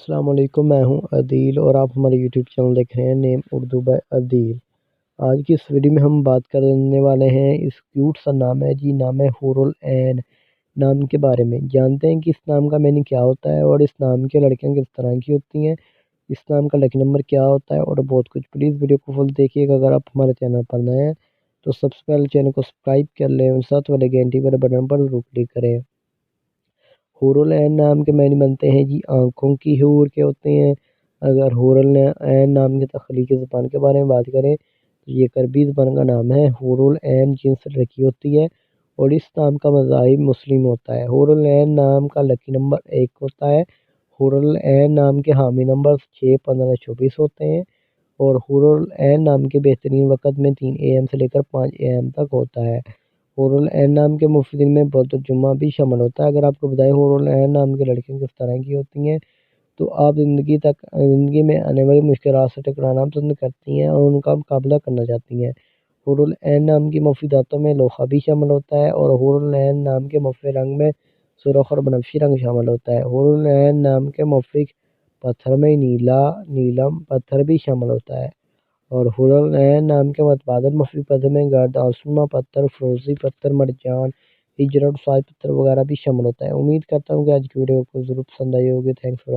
السلام علیکم، میں ہوں عدیل اور آپ ہمارے یوٹیوب چینل دیکھ رہے ہیں نیم اردو بائی عدیل۔ آج کی اس ویڈیو میں ہم بات کرنے والے ہیں اس کیوٹ سا نام ہے نام ہے حورالعین نام کے بارے میں۔ جانتے ہیں کہ اس نام کا معنی کیا ہوتا ہے اور اس نام کے لڑکیاں کس طرح کی ہوتی ہیں، اس نام کا لکی نمبر کیا ہوتا ہے اور بہت کچھ۔ پلیز ویڈیو کو فل دیکھیے گا۔ اگر آپ ہمارے چینل پر نئے ہیں تو سب سے پہلے چینل کو سبسکرائب کر لیں اور ساتھ والے گھنٹی والے بٹن پر ضرور کلک کریں۔ حورالعین نام کے معنی بنتے ہیں آنکھوں کی حور کے ہوتے ہیں۔ اگر حورالعین نام کی تخلیقی زبان کے بارے میں بات کریں تو یہ عربی زبان کا نام ہے۔ حورالعین جنس لڑکی ہوتی ہے اور اس نام کا مذہب مسلم ہوتا ہے۔ حورالعین نام کا لکی نمبر 1 ہوتا ہے۔ حورالعین نام کے حامی نمبر 6، 15، 24 ہوتے ہیں اور حورالعین نام کے بہترین وقت میں 3 AM سے لے کر 5 AM تک ہوتا ہے۔ حورالعین نام کے مفردین میں بدر جمعہ بھی شامل ہوتا ہے۔ اگر آپ کو بتائیں حورالعین نام کی لڑکیاں کس طرح کی ہوتی ہیں تو آپ زندگی میں آنے والی مشکلات سے ٹکرانا پسند کرتی ہیں اور ان کا مقابلہ کرنا چاہتی ہیں۔ حورالعین نام کی مفرداتوں میں لوہا بھی شامل ہوتا ہے اور حورالعین نام کے مفرد رنگ میں سرخ اور بنفشی رنگ شامل ہوتا ہے۔ حورالعین نام کے مفرد پتھر میں نیلم پتھر بھی شامل ہوتا ہے اور حورالعین نام کے متبادل مفرد پتھر میں گرد آسما پتھر، فروزی پتھر، مرجان، ہجرت، ساز پتھر وغیرہ بھی شامل ہوتا ہے۔ امید کرتا ہوں کہ آج کی ویڈیو کو ضرور پسند آئی ہوگی۔ Thanks for